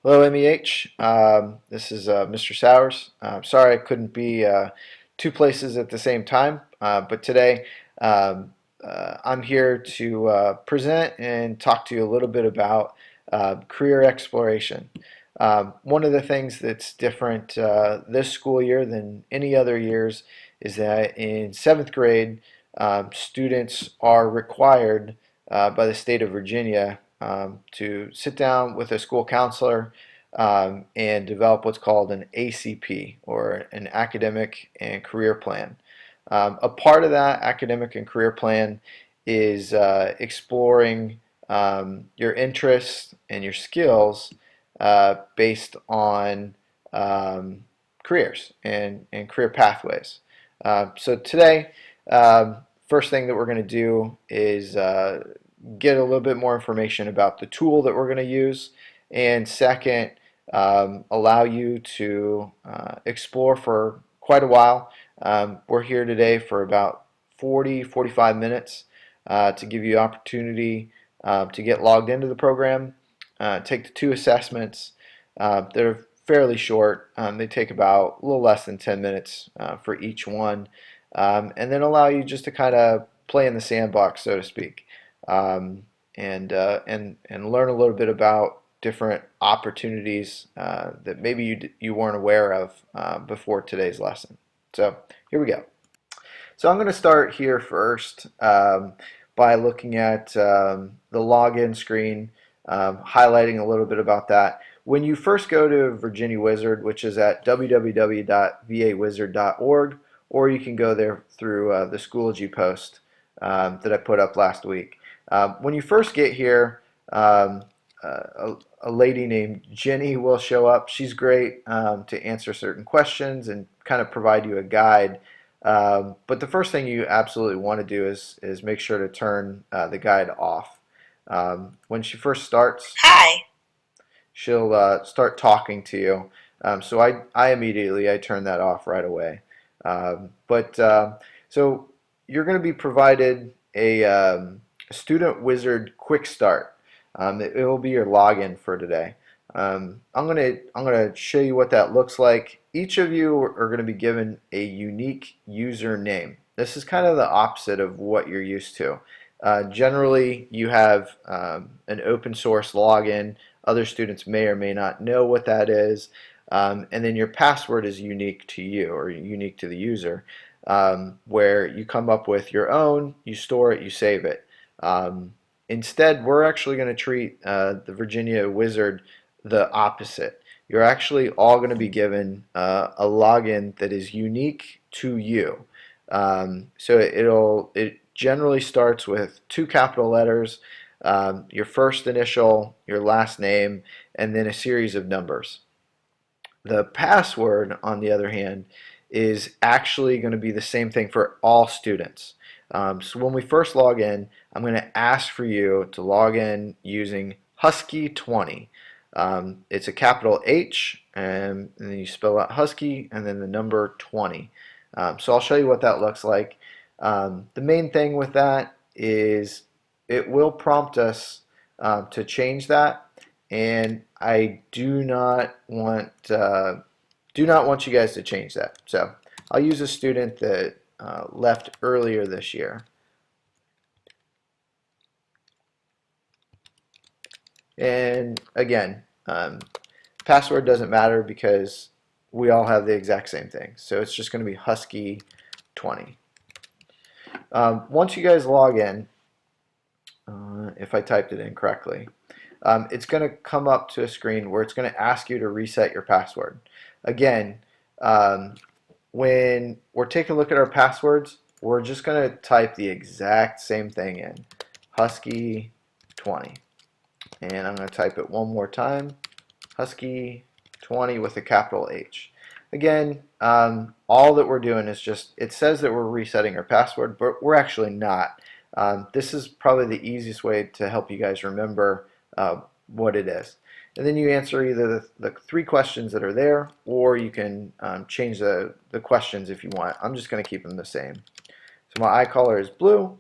Hello, MEH. This is Mr. Sowers. Sorry I couldn't be two places at the same time, but today I'm here to present and talk to you a little bit about career exploration. One of the things that's different this school year than any other years is that in seventh grade, students are required by the state of Virginia to sit down with a school counselor and develop what's called an ACP, or an academic and career plan. A part of that academic and career plan is exploring your interests and your skills based on careers and career pathways. So today, first thing that we're going to do is get a little bit more information about the tool that we're going to use, and second, allow you to explore for quite a while. We're here today for about 45 minutes to give you opportunity to get logged into the program, take the two assessments. They're fairly short. They take about a little less than 10 minutes for each one, and then allow you just to kind of play in the sandbox, so to speak, and learn a little bit about different opportunities that maybe you weren't aware of before today's lesson. So here we go. So I'm going to start here first by looking at the login screen, highlighting a little bit about that. When you first go to Virginia Wizard, which is at www.vawizard.org, or you can go there through the Schoology post that I put up last week. When you first get here, a lady named Jenny will show up. She's great to answer certain questions and kind of provide you a guide. But the first thing you absolutely want to do is make sure to turn the guide off. When she first starts, Hi. she'll start talking to you. So I immediately I turn that off right away. So you're going to be provided a Student Wizard Quick Start. It will be your login for today. I'm gonna show you what that looks like. Each of you are going to be given a unique username. This is kind of the opposite of what you're used to. Generally, you have an open source login. Other students may or may not know what that is. And then your password is unique to you, or unique to the user, where you come up with your own, you store it, you save it. Instead, we're actually going to treat the Virginia Wizard the opposite. You're actually all going to be given a login that is unique to you. So it generally starts with two capital letters, your first initial, your last name, and then a series of numbers. The password, on the other hand, is actually going to be the same thing for all students. So when we first log in, I'm going to ask for you to log in using Husky20. It's a capital H, and then you spell out Husky, and then the number 20. So I'll show you what that looks like. The main thing with that is it will prompt us to change that, and I do not want you guys to change that. So I'll use a student that left earlier this year. And again, password doesn't matter because we all have the exact same thing. So it's just going to be Husky20. Once you guys log in, if I typed it in correctly, it's going to come up to a screen where it's going to ask you to reset your password. Again, when we're taking a look at our passwords, we're just going to type the exact same thing in, Husky20. And I'm going to type it one more time, Husky20 with a capital H. Again, all that we're doing is just, it says that we're resetting our password, but we're actually not. This is probably the easiest way to help you guys remember what it is. And then you answer either the three questions that are there, or you can change the questions if you want. I'm just going to keep them the same. So my eye color is blue.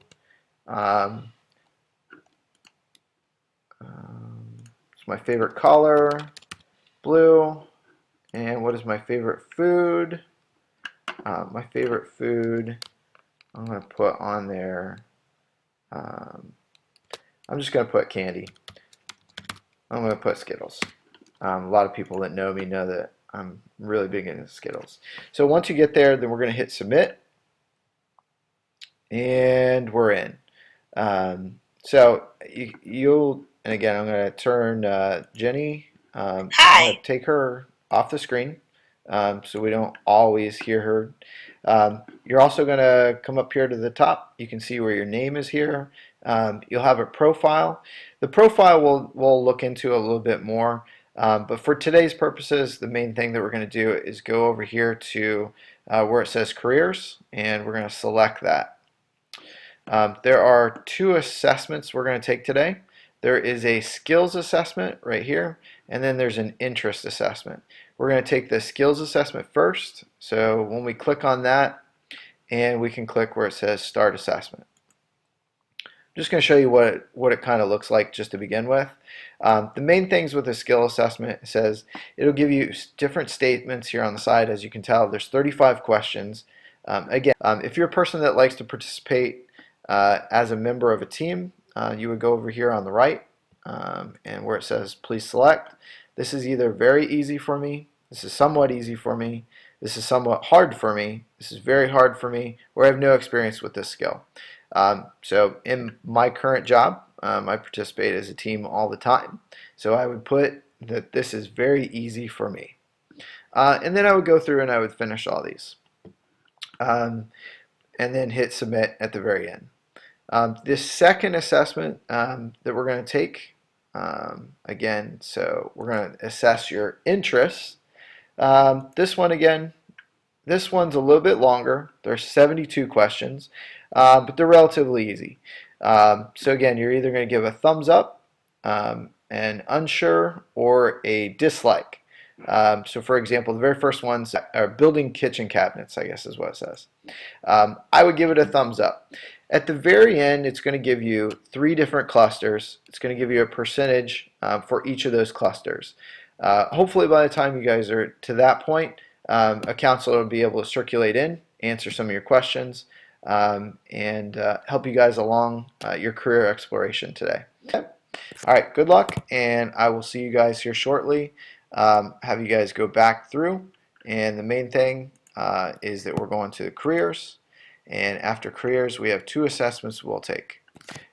My favorite color, blue. And what is my favorite food? My favorite food, I'm going to put on there, I'm just going to put candy. I'm going to put Skittles. A lot of people that know me know that I'm really big into Skittles. So once you get there, then we're going to hit submit, and we're in. So you'll, and again, I'm going to turn Jenny, I'm going to take her off the screen so we don't always hear her. You're also going to come up here to the top. You can see where your name is here. You'll have a profile. The profile we'll look into a little bit more. But for today's purposes, the main thing that we're going to do is go over here to where it says careers, and we're going to select that. There are two assessments we're going to take today. There is a skills assessment right here, and then there's an interest assessment. We're going to take the skills assessment first. So when we click on that, and we can click where it says start assessment. I'm just going to show you what it kind of looks like just to begin with. The main things with the skill assessment, it says it'll give you different statements here on the side. As you can tell, there's 35 questions. Again, if you're a person that likes to participate as a member of a team, you would go over here on the right, and where it says please select. This is either very easy for me, this is somewhat easy for me, this is somewhat hard for me, this is very hard for me, or I have no experience with this skill. So in my current job, I participate as a team all the time. So I would put that this is very easy for me. And then I would go through and I would finish all these. And then hit submit at the very end. This second assessment that we're going to take, again, so we're going to assess your interests. This one again, this one's a little bit longer. There's 72 questions, but they're relatively easy. So again, you're either going to give a thumbs up, an unsure, or a dislike. So for example, the very first ones are building kitchen cabinets, I guess is what it says. I would give it a thumbs up. At the very end, it's going to give you 3 different clusters. It's going to give you a percentage for each of those clusters. Hopefully by the time you guys are to that point, a counselor will be able to circulate in, answer some of your questions, and help you guys along your career exploration today. Okay. All right, good luck, and I will see you guys here shortly. Have you guys go back through, and the main thing is that we're going to careers, and after careers we have 2 assessments we'll take.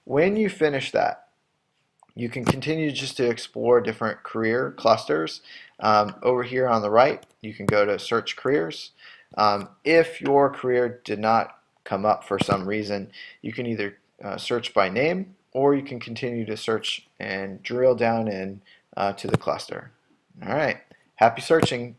When you finish that, you can continue just to explore different career clusters. Over here on the right, you can go to search careers. If your career did not come up for some reason, you can either search by name, or you can continue to search and drill down in to the cluster. All right, happy searching.